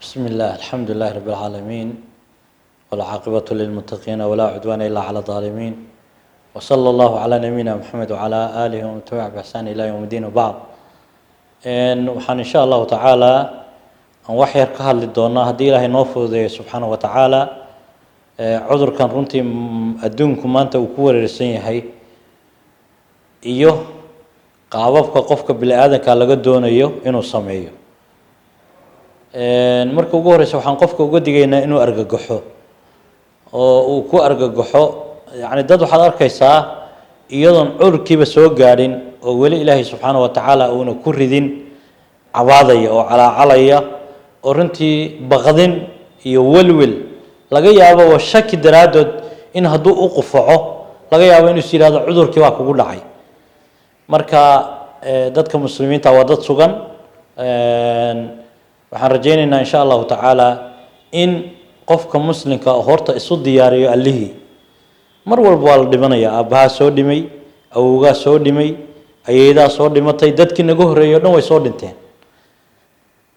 بسم الله الحمد لله رب العالمين والعاقبة للمتقين ولا عدوان إلا على الظالمين وصلى الله على نبينا محمد وعلى آله ومن تبع بإحسان إلى يوم الدين وبعد waxaan insha allahu tacaala aan wax yar ka hadli doonaa haddii ilaahay noo fududeeyo subxaana wa tacaala cudurkan runtii adduunku maanta uu ku wareersan yahay iyo qaababka qofka bini aadanka laga doonayo inuu sameeyo marka ugu horeysa waxaan qofka uga digaynaa inuu argagaxo oo uu ku argagaxo yani dad waxaad arkaysaa iyadoon cudurkiiba soo gaadhin oo weli ilaahay subxaana wa tacaala uuna ku ridin cabaadaya oo calaacalaya oo runtii baqdin iyo welwel laga yaabo oo shaki daraadood in hadduu u qufaco laga yaabo inuu is yidhahdo cudurkii waa kugu dhacay marka dadka muslimiinta waa dad sugan waxaan rajaynaynaa insha allahu tacaala in qofka muslimka horta isu diyaariyo allihii mar walba waa la dhimanayaa aabbahaa soo dhimay awowgaa soo dhimay ayeedaa soo dhimatay dadkii naga horreeyay o dhan way soo dhinteen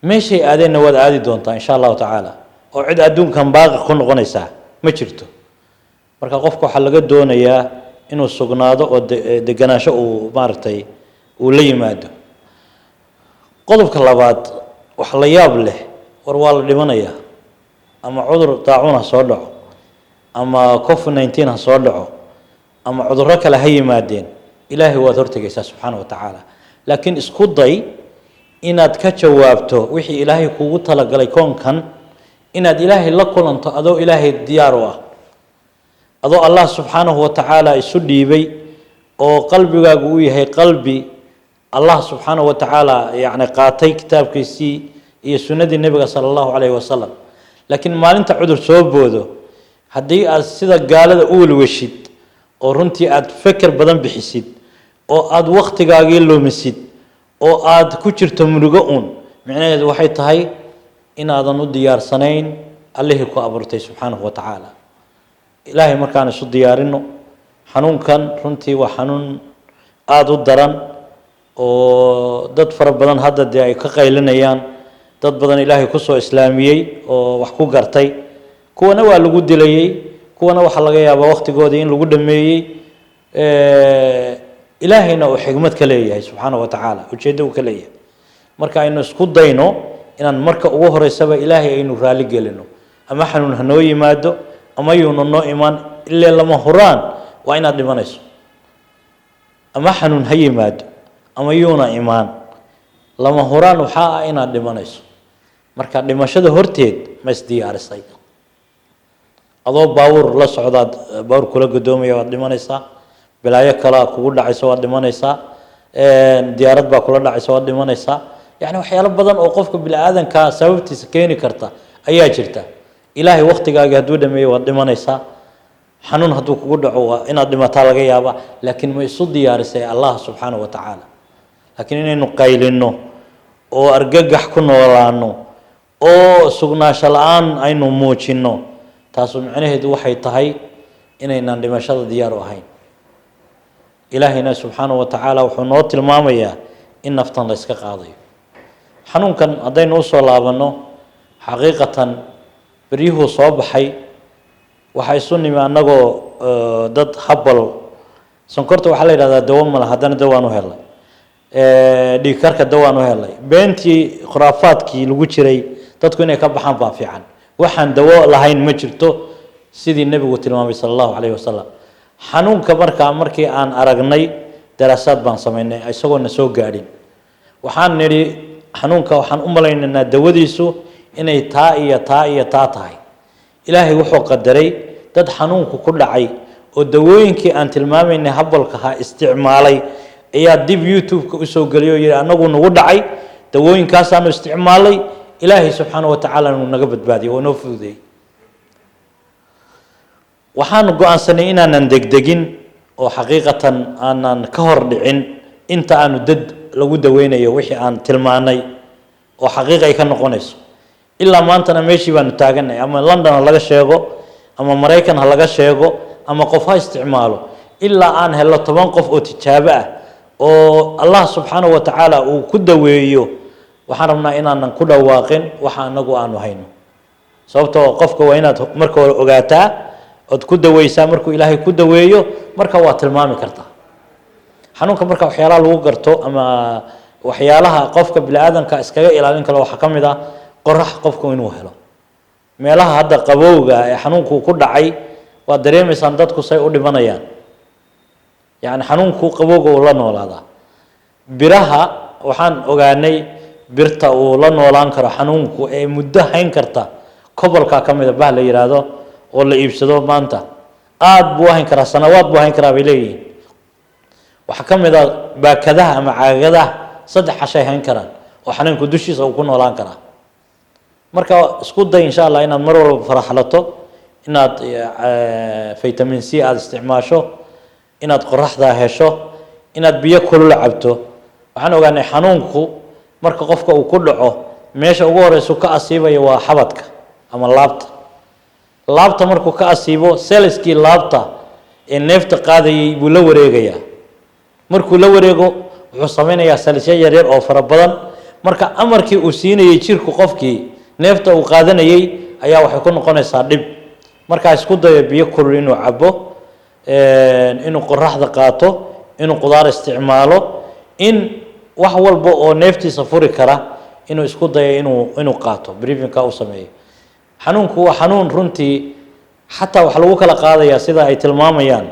meeshay aadeenna waad aadi doontaa insha allahu tacaala oo cid adduunkan baaqi ku noqonaysaa ma jirto marka qofka waxaa laga doonayaa inuu sugnaado oo deganaansho uu maaragtay uu la yimaado qodobka labaad wax la yaab leh war waa la dhimanayaa ama cudur daacuun ha soo dhaco ama covid-19 ha soo dhaco ama cudurro kale ha yimaadeen ilaahay waad hortegaysaa subxaana wa tacaala laakiin isku day inaad ka jawaabto wixii ilaahay kuugu talagalay koonkan inaad ilaahay la kulanto adoo ilaahay diyaar u ah adoo allah subxaanahu wa tacaala isu dhiibay oo qalbigaagu uu yahay qalbi allah subxaanahu wa tacaala yacni qaatay kitaabkiisii iyo sunnadii nebiga sala allahu calayhi wasalam laakiin maalinta cudur soo boodo haddii aad sida gaalada u welweshid oo runtii aad feker badan bixisid oo aad wakhtigaagii lumisid oo aad ku jirto murugo uun micnaheedu waxay tahay inaadan u diyaarsanayn allihii ku abuurtay subxaanahu wa tacaala ilaahay markaan isu diyaarino xanuunkan runtii waa xanuun aada u daran oo dad fara badan hadda dee ay ka qaylinayaan dad badan ilaahay kusoo islaamiyey oo wax ku gartay kuwana waa lagu dilayey kuwana waxaa laga yaabaa wakhtigoodii in lagu dhameeyey ilaahayna uu xigmad ka leeyahay subxaana wa tacaala ujeeddo uu ka leeyahay marka aynu isku dayno inaan marka ugu horeysaba ilaahay aynu raali gelino ama xanuun hanoo yimaado ama yuuna noo imaan ilaa lama huraan waa inaad dhimanayso ama xanuun ha yimaado ama yuuna imaan lama huraan waxaa ah inaad dhimanayso marka dhimashada horteed ma isdiyaarisay adoo baawur la socdaad baawur kula gadoomaya waad dhimanaysaa balaayo kalea kugu dhacaysa waad dhimanaysaa diyaarad baa kula dhacaysa waad dhimanaysaa yani waxyaalo badan oo qofka bini aadanka sababtiisa keeni karta ayaa jirta ilaahay wakhtigaagii hadduu dhameeyo waad dhimanaysaa xanuun hadduu kugu dhaco waa inaad dhimataa laga yaaba laakiin ma isu diyaarisay allah subxaana wa tacaala laakiin inaynu qaylino oo argagax ku noolaano oo sugnaansho la-aan aynu muujino taasu micnaheedu waxay tahay inaynaan dhimashada diyaar u ahayn ilaahayna subxaana wa tacaala wuxuu noo tilmaamayaa in naftan la yska qaadayo xanuunkan haddaynu usoo laabanno xaqiiqatan beryuhuu soo baxay waxaa isu nimi annagoo dad habal sonkorta waxaa la yidhahdaa dawo mala haddana dawaan u helay dhiigkarka dawaan u helay beentii khuraafaadkii lagu jiray dadku inay ka baxaan baa fiican waxaan dawo lahayn ma jirto sidii nebigu tilmaamay sala allahu calayhi wasalam xanuunka markii aan aragnay daraasaad baan samaynay isagoona soo gaadhin waxaan nidhi xanuunka waxaan u malaynaynaa dawadiisu inay taa iyo taa iyo taa tahay ilaahay wuxuu qadaray dad xanuunku ku dhacay oo dawooyinkii aan tilmaamaynay habalkaha isticmaalay ayaa dib youtube-ka usoo geliyay oo yidhi anagu nagu dhacay dawooyinkaasaanu isticmaalay ilaahay subxaana wa tacaala nuu naga badbaadiyay oo noo fududeeyey waxaanu go-aansanay inaanan degdegin oo xaqiiqatan aanan ka hor dhicin inta aanu dad lagu daweynayo wixii aan tilmaanay oo xaqiiq ay ka noqonayso ilaa maantana meeshii baanu taaganay ama london ha laga sheego ama maraykan ha laga sheego ama qof ha isticmaalo ilaa aan helo 10 qof oo tijaabo ah oo allah subxaana wa tacaala uu ku daweeyo waxaan rabnaa inaanan ku dhawaaqin waxa anagu aanu hayno sababtoo qofka waa inaad marka hore ogaataa ood ku daweysaa markuu ilaahay ku daweeyo marka waa tilmaami kartaa xanuunka marka waxyaalaha lagu garto ama waxyaalaha qofka bini'aadanka iskaga ilaalin karo waxaa ka mid ah qorax qofku inuu helo meelaha hadda qabowga ee xanuunku ku dhacay waa dareemaysaan dadku say u dhimanayaan yani xanuunku qabowga uu la noolaadaa biraha waxaan ogaanay birta uu la noolaan karo xanuunku ee muddo hayn karta kobolka ka mid ah bah la yiraahdo oo la iibsado maanta aad buu hayn karaa sanawaad buu hayn karaa bay leeyihiin waxa ka mid ah baakadaha ama caagadaha 3 cashay hayn karaan oo xanuunku dushiisa uu ku noolaan karaa marka isku day insha Allah inaad mar walba faraxlato inaad vitamin C aad isticmaasho inaad qoraxda hesho inaad biyo kulul cabto waxaan ogaanay xanuunku marka qofka uu ku dhaco meesha ugu horeysa ka asiibaya waa xabadka ama laabta markuu ka asiibo selskii laabta ee neefta qaadayay buu la wareegayaa markuu la wareego wuxuu samaynayaa salisyo yaryar oo fara badan marka amarkii uu siinayay jirku qofkii neefta uu qaadanayay ayaa waxay ku noqonaysaa dhib marka isku dayo biyo kulul inuu cabo inuu qoraxda qaato inuu qudaar isticmaalo in wax walba oo neeftiisa furi kara inuu isku dayo inuu qaato briefingka uu sameeyo xanuunku waa xanuun runtii xataa wax lagu kala qaadaya sida ay tilmaamayaan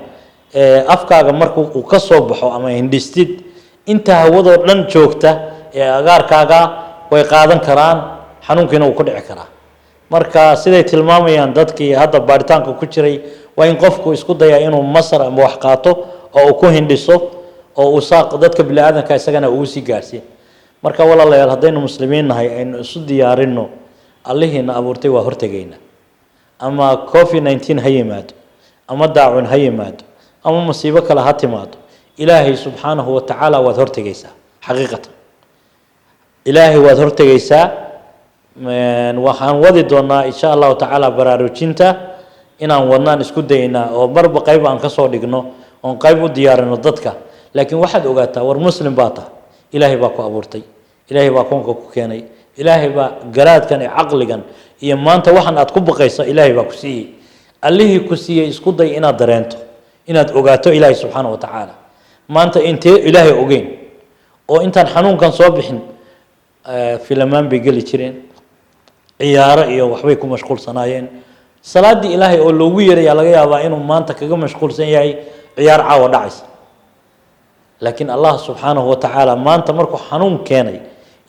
afkaaga markuu uu ka soo baxo ama hindistid inta hawadoo dhan joogta ee agaarkaaga way qaadan karaan xanuunkiina uu ku dhici karaa marka siday tilmaamayaan dadkii hadda baaritaanka ku jiray waa in qofku isku dayaa inuu masar ama wax qaato oo uu ku hindhiso oo uu saaq dadka bini'aadanka isagana ugu sii gaarsiin marka walaalayaal haddaynu muslimiin nahay aynu isu diyaarinno allihiina abuurtay waa hortegayna ama covid-19 ha yimaado ama daacun ha yimaado ama musiibo kale ha timaado ilaahay subxaanahu wa tacaala waad hortegaysaa xaqiiqatan ilaahay waad hortegaysaa waxaan wadi doonaa insha allahu tacaala baraarujinta inaan wadnaan isku daynaa oo marba qayb aan ka soo dhigno oon qayb u diyaarino dadka laakiin waxaad ogaataa war muslim baa tahay ilaahay baa ku abuurtay ilaahay baa koonka ku keenay ilaahay baa garaadkan iyo caqligan iyo maanta waxaan aad ku baqayso ilaahay baa ku siiyey allihii ku siiyey isku day inaad dareento inaad ogaato ilaahay subxaanahu wa tacaala maanta intee ilaahay ogeyn oo intaan xanuunkan soo bixin filamaan bay geli jireen ciyaaro iyo waxbay ku mashquulsanaayeen salaadii ilaahay oo loogu yeerayaa laga yaabaa inuu maanta kaga mashquulsan yahay ciyaar caawa dhacaysa laakiin allah subxaanahu wa tacaala maanta markuu xanuun keenay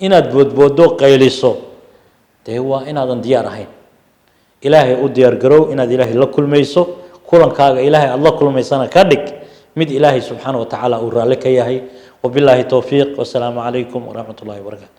inaad boodboodo qayliso dee waa inaadan diyaar ahayn ilaahay u diyaar garow inaad ilaahay la kulmayso kulankaaga ilaahay aad la kulmaysana ka dhig mid ilaahay subxaanahu wa tacaala uu raalli ka yahay wabilaahi towfiiq wasalaamu calaykum waraxmat ullahi wabarakaatu